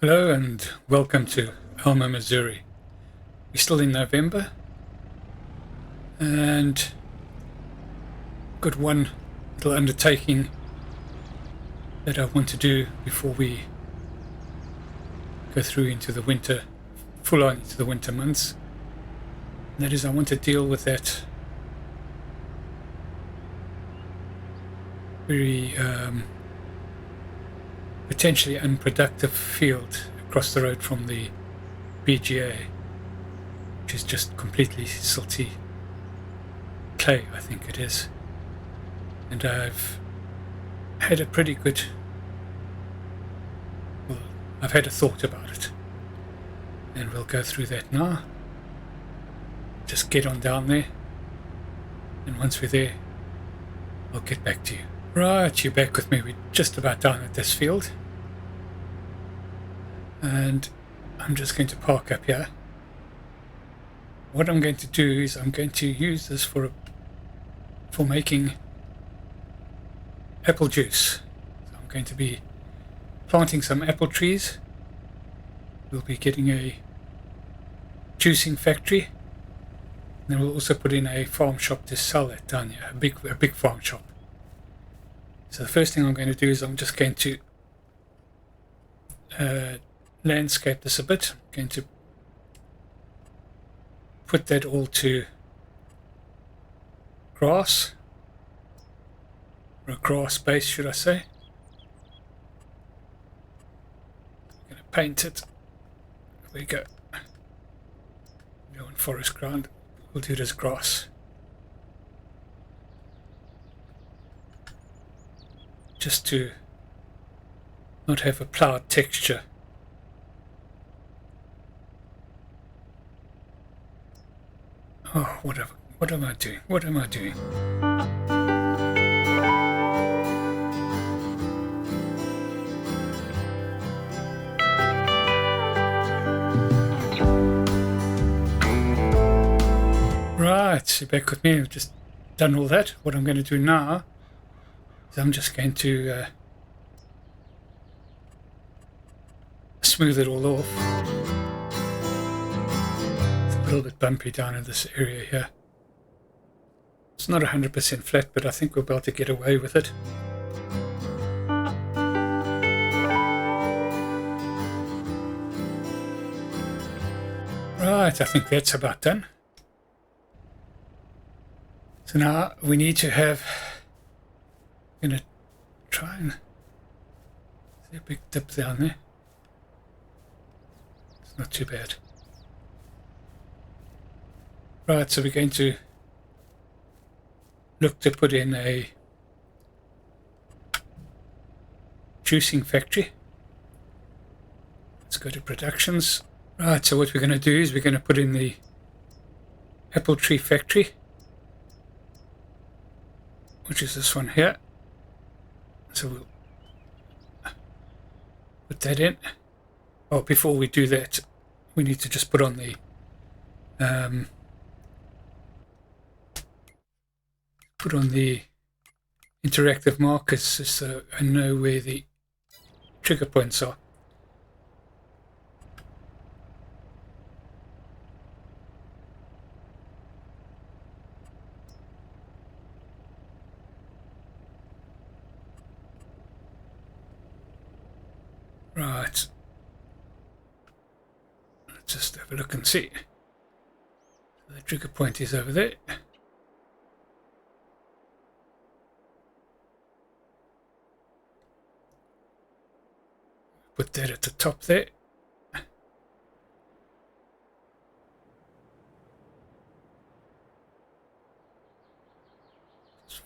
Hello and welcome to Alma Missouri. We're still in November and got one little undertaking that I want to do before we go through into the winter, full on into the winter months. And that is, I want to deal with that very potentially unproductive field across the road from the BGA, which is just completely silty clay, I think it is. And I've had a pretty good, I've had a thought about it, and we'll go through that now. Just get on down there, and once we're there, I'll get back to you. Right, you're back with me. We're just about done at this field, and I'm just going to park up here. What I'm going to do is I'm going to use this for making apple juice. So I'm going to be planting some apple trees. We'll be getting a juicing factory, and then we'll also put in a farm shop to sell it down here, a big farm shop. So the first thing I'm going to do is I'm just going to landscape this a bit. I'm going to put that all to grass, or a grass base, should I say. I'm going to paint it. There we go. Go on forest ground. We'll do it as grass. Just to not have a ploughed texture. Oh, whatever. What am I doing? What am I doing? Right, so back with me. I've just done all that. What I'm going to do now is I'm just going to smooth it all off. It's a little bit bumpy down in this area here. It's not 100% flat, but I think we'll be able to get away with it. Right, I think that's about done. So now we need to have, I'm going to try and see a big dip down there. It's not too bad. Right, so we're going to look to put in a juicing factory. Let's go to productions. Right, so what we're going to do is we're going to put in the apple tree factory, which is this one here. So we'll put that in. Oh, before we do that, we need to just put on the interactive markers so I know where the trigger points are. Right. Let's just have a look and see. The trigger point is over there. Put that at the top there. Let's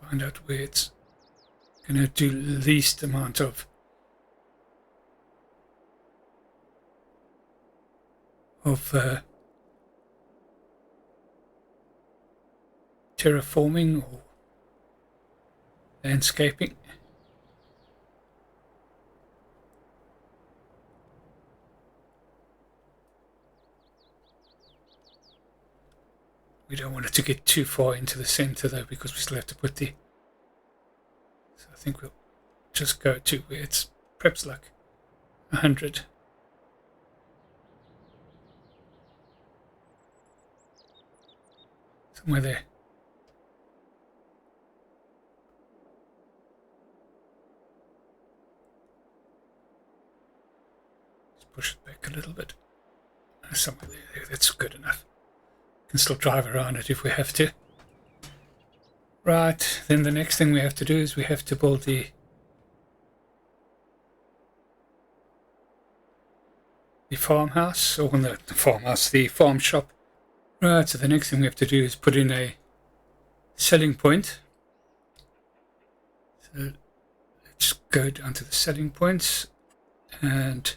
find out where it's going to do least amount of terraforming or landscaping. We don't want it to get too far into the center though, because we still have to put the, so I think we'll just go to where it's perhaps like 100. Somewhere there. Just push it back a little bit. Somewhere there. That's good enough. Can still drive around it if we have to. Right, then the next thing we have to do is we have to build the farmhouse, or not the farmhouse, the farm shop. Right, so the next thing we have to do is put in a selling point. So let's go down to the selling points, and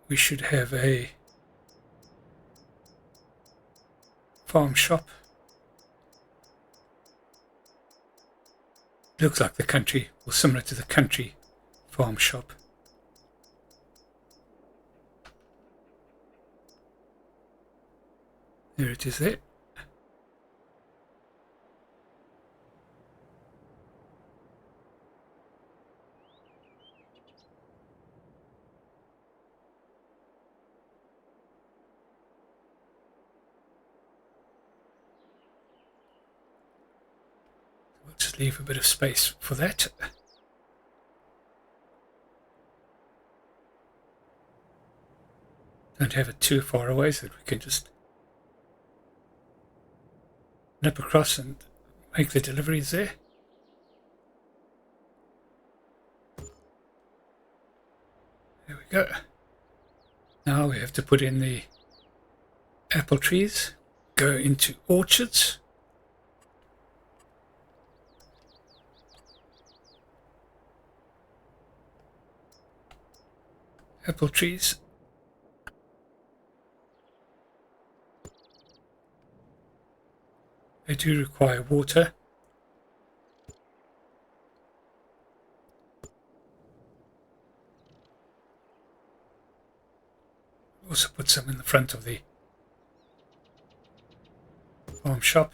we should have a farm shop. Looks like the country, or similar to the country farm shop. There it is there. We'll just leave a bit of space for that. Don't have it too far away so that we can just nip across and make the deliveries there. There we go. Now we have to put in the apple trees, go into orchards. Apple trees. They do require water. Also put some in the front of the farm shop.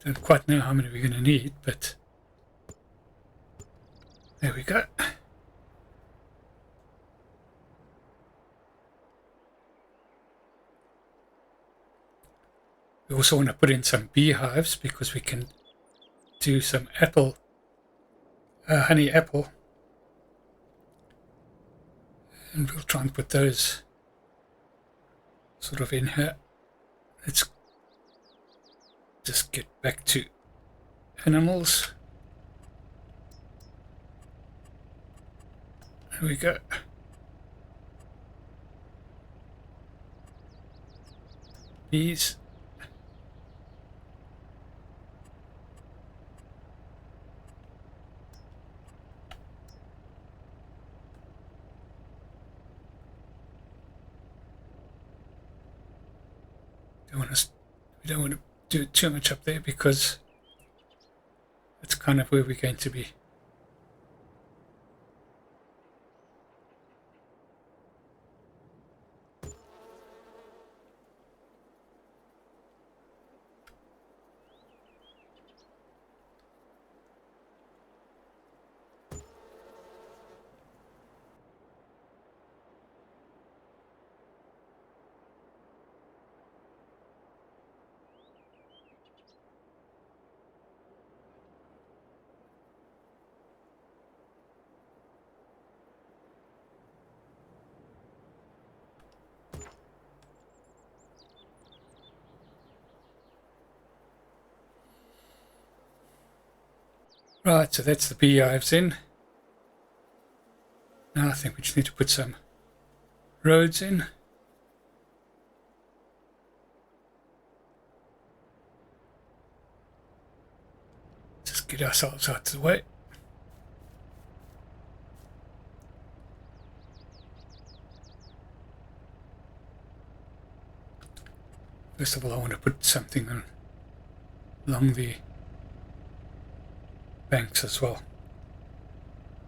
Don't quite know how many we're going to need, but there we go. We also want to put in some beehives because we can do some apple, honey apple. And we'll try and put those sort of in here. Let's just get back to animals. There we go. Bees. We don't want to do too much up there because that's kind of where we're going to be. Right, so that's the beehives in. Now I think we just need to put some roads in. Just get ourselves out of the way. First of all, I want to put something along the banks as well.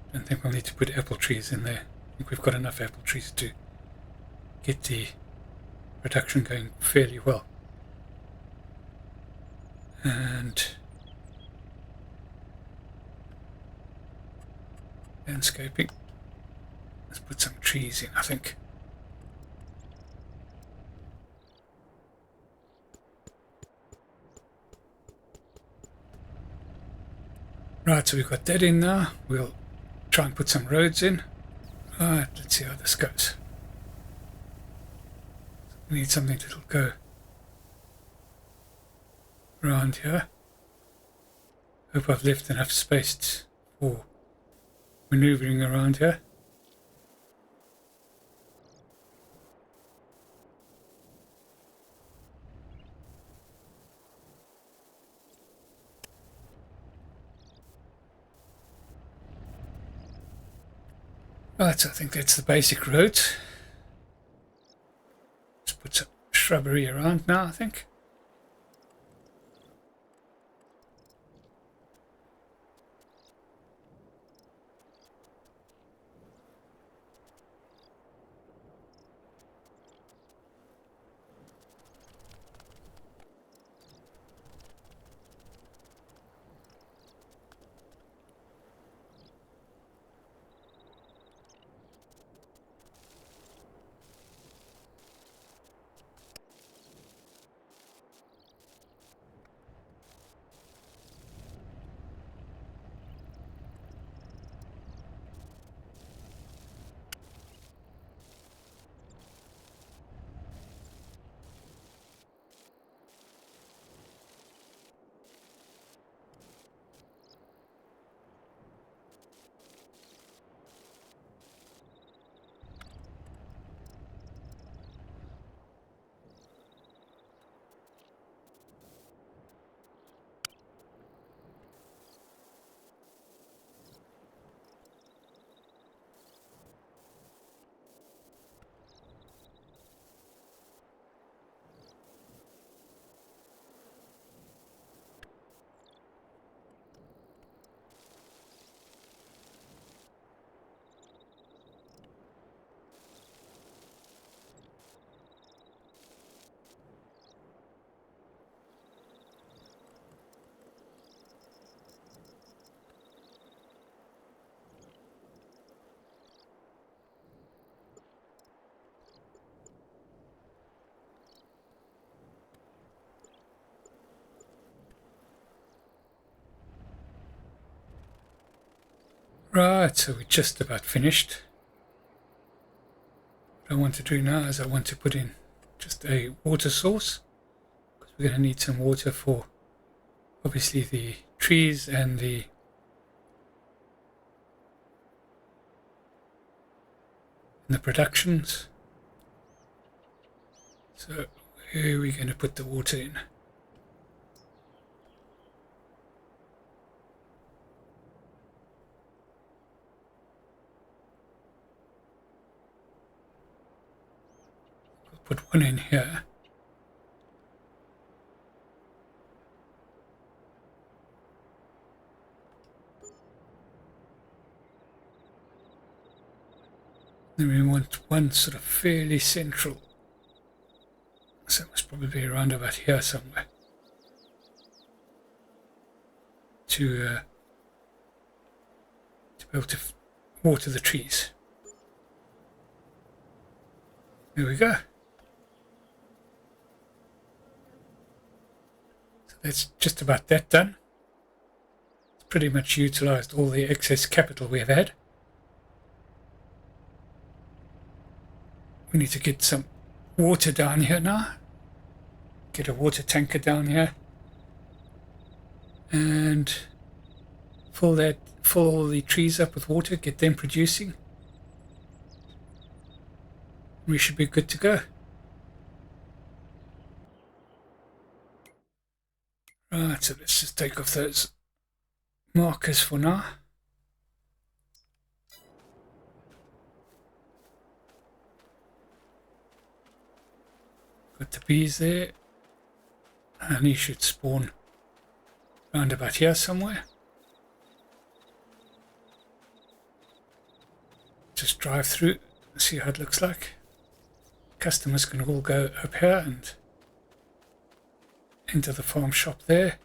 I don't think we'll need to put apple trees in there. I think we've got enough apple trees to get the production going fairly well. And landscaping. Let's put some trees in, I think. Right, so we've got that in now. We'll try and put some roads in. Right, let's see how this goes. We need something that'll go around here. Hope I've left enough space for maneuvering around here. Right, so I think that's the basic road. Let's put some shrubbery around now, I think. Right, so we're just about finished. What I want to do now is I want to put in just a water source, because we're going to need some water for obviously the trees and the productions. So where are we going to put the water in? We'll put one in here. Then we want one sort of fairly central. So it must probably be around about here somewhere. To be able to water the trees. There we go. So that's just about that done. It's pretty much utilized all the excess capital we have had. We need to get some water down here now. Get a water tanker down here. And fill all the trees up with water, get them producing. We should be good to go. Right, so let's just take off those markers for now. Got the bees there. And he should spawn round about here somewhere. Just drive through, see how it looks like. Customers can all go up here and into the farm shop there.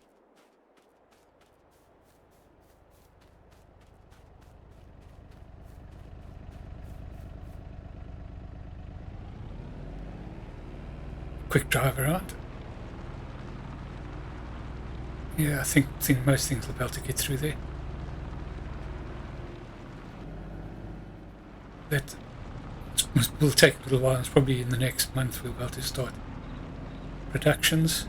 quick drive around. Yeah, I think most things will be able to get through there. That will take a little while. It's probably in the next month we'll be able to start productions.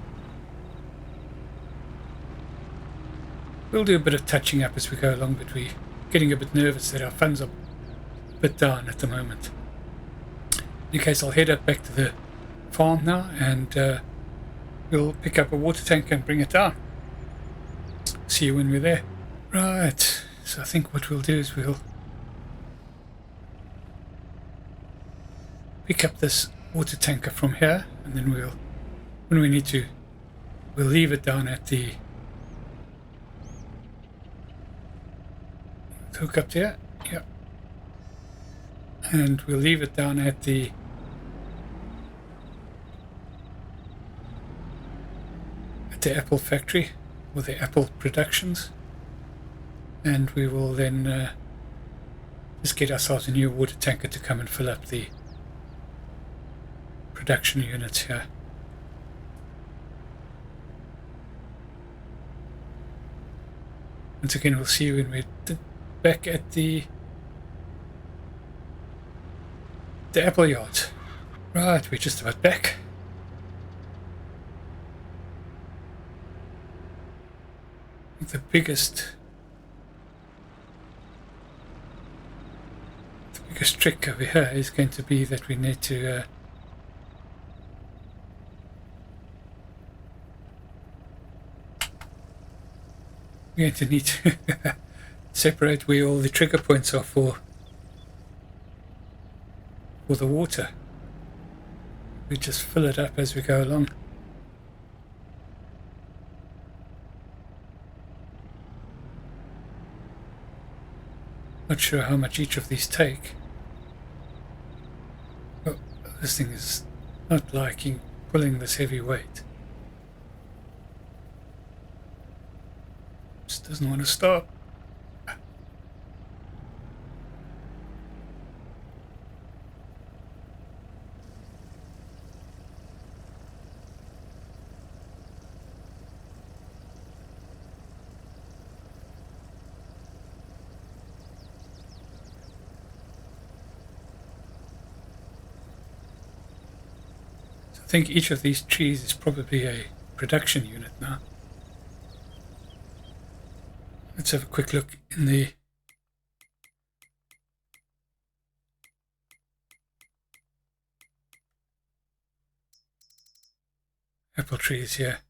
We'll do a bit of touching up as we go along, but we're getting a bit nervous that our funds are a bit down at the moment. In case, I'll head up back to the farm now, and we'll pick up a water tank and bring it down. See you when we're there. Right, so I think what we'll do is we'll pick up this water tanker from here, and then when we need to, we'll leave it down at the hook up there. Yep. And we'll leave it down at the Apple factory, or the Apple productions, and we will then just get ourselves a new water tanker to come and fill up the production units here. Once again, we'll see you when we're back at the Apple yard. Right, we're just about back. The biggest trick over here is going to be that we need to separate where all the trigger points are for the water. We just fill it up as we go along. Not sure how much each of these take. Oh, this thing is not liking pulling this heavy weight. Just doesn't want to stop. I think each of these trees is probably a production unit now. Let's have a quick look in the apple trees here.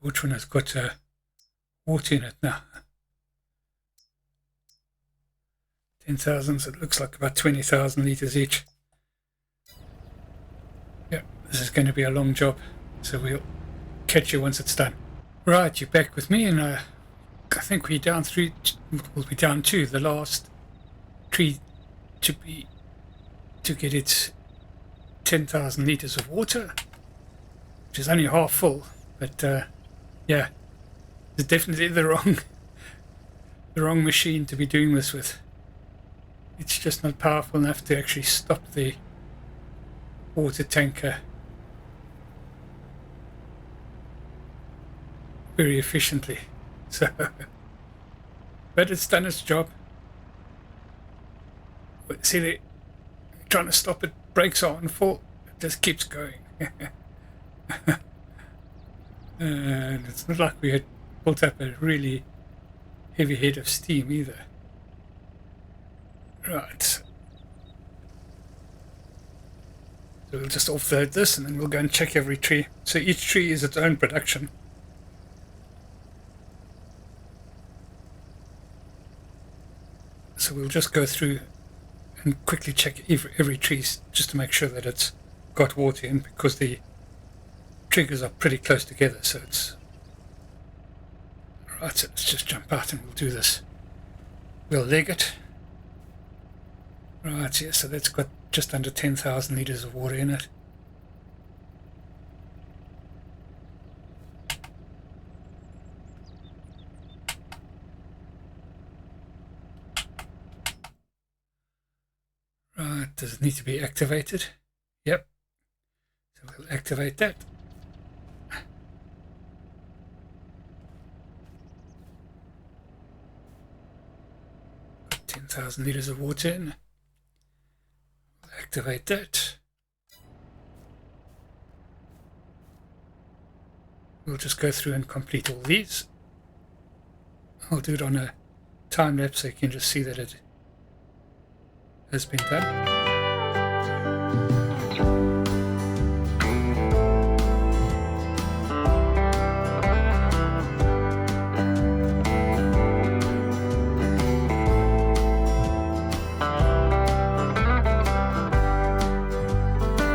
Which one has got water in it now? 10,000, so it looks like about 20,000 litres each. Yeah, this is going to be a long job, so we'll catch you once it's done. Right, you're back with me, and I think we'll be down to the last tree to get its 10,000 litres of water, which is only half full, but yeah, it's definitely the wrong machine to be doing this with. It's just not powerful enough to actually stop the water tanker very efficiently. So, but it's done its job. See, they're trying to stop it, brakes on full, it just keeps going. And it's not like we had built up a really heavy head of steam either. Right. So we'll just offload this, and then we'll go and check every tree. So each tree is its own production. So we'll just go through and quickly check every tree just to make sure that it's got water in, because the triggers are pretty close together. So it's right. So let's just jump out and we'll do this. We'll leg it. Right, yeah, so that's got just under 10,000 litres of water in it. Does it need to be activated? Yep. So we'll activate that. 10,000 liters of water in. We'll activate that. We'll just go through and complete all these. I'll do it on a time lapse so you can just see that it has been done.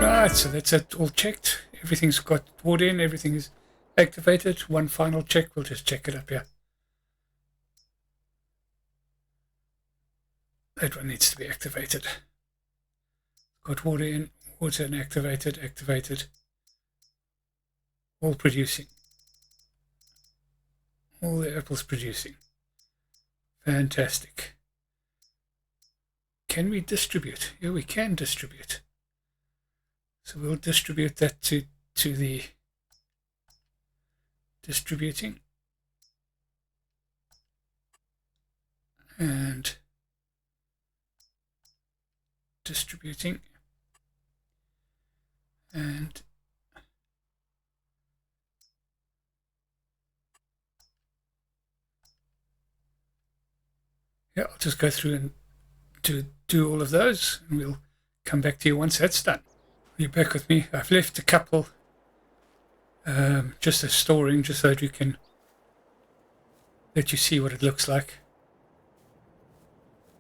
Right, so that's it, all checked. Everything's got water in, everything is activated. One final check, we'll just check it up here. That one needs to be activated. Got water in, water and activated, activated. All producing. All the apples producing. Fantastic. Can we distribute? Yeah, we can distribute. So we'll distribute that to the distributing. And distributing. And yeah, I'll just go through and do all of those, and we'll come back to you once that's done. You're back with me. I've left a couple just as storing, just so that you can let you see what it looks like.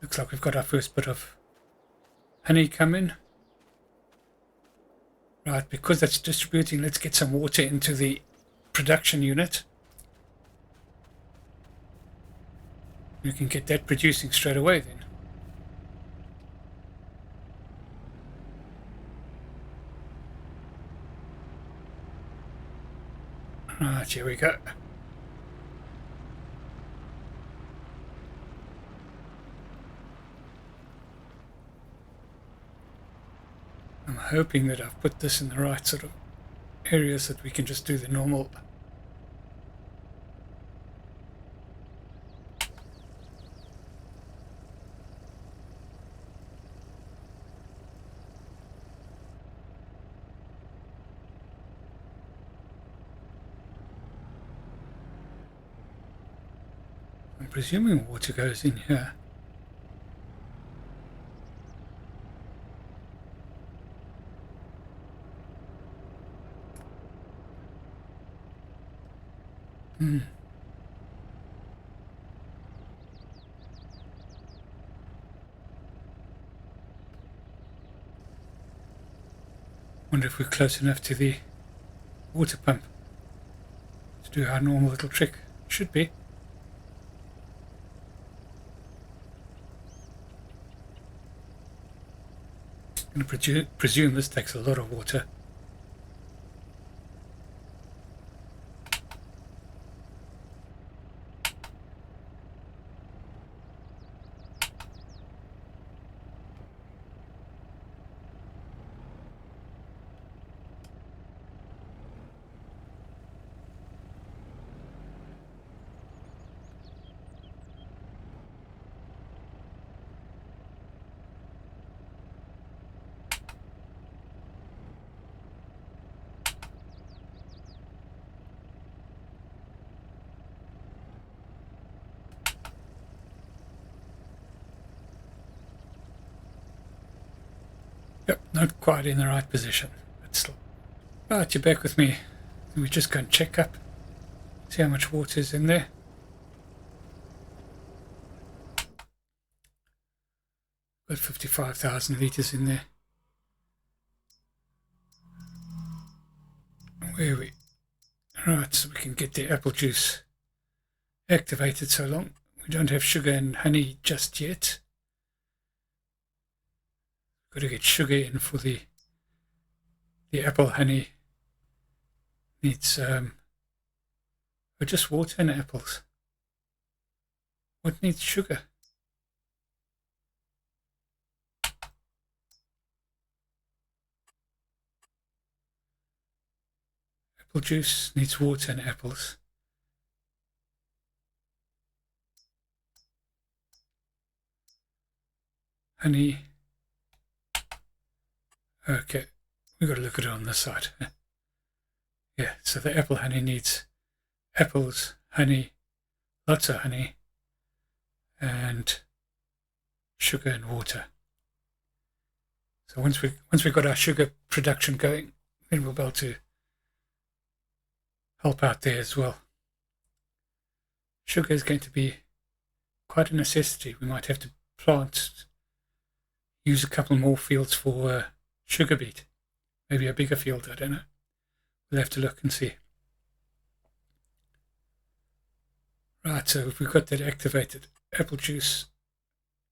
Looks like we've got our first bit of honey coming. Right, because that's distributing, let's get some water into the production unit. You can get that producing straight away then. Right, here we go. I'm hoping that I've put this in the right sort of area so that we can just do the normal. I'm presuming water goes in here. Wonder if we're close enough to the water pump to do our normal little trick. Should be. I'm going to presume this takes a lot of water. Yep, not quite in the right position, but still. Right, you're back with me. We just go and check up, see how much water is in there. Got 55,000 litres in there. Where are we? Right, so we can get the apple juice activated so long. We don't have sugar and honey just yet. Got to get sugar in for the apple honey. Needs just water and apples. What needs sugar? Apple juice needs water and apples. Honey. Okay, we've got to look at it on this side. Yeah, so the apple honey needs apples, honey, lots of honey, and sugar and water. So once we've got our sugar production going, then we'll be able to help out there as well. Sugar is going to be quite a necessity. We might have to use a couple more fields for sugar beet. Maybe a bigger field, I don't know. We'll have to look and see. Right, so we've got that activated. Apple juice,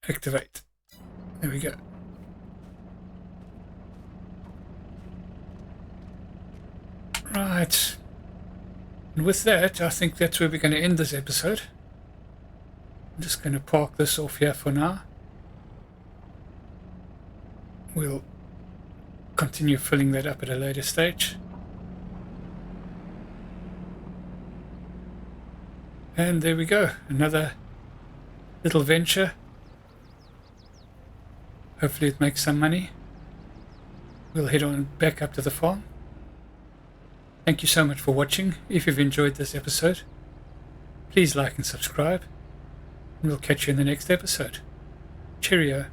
activate. There we go. Right. And with that, I think that's where we're going to end this episode. I'm just going to park this off here for now. We'll continue filling that up at a later stage. And there we go, another little venture. Hopefully it makes some money. We'll head on back up to the farm. Thank you so much for watching. If you've enjoyed this episode, please like and subscribe. And we'll catch you in the next episode. Cheerio.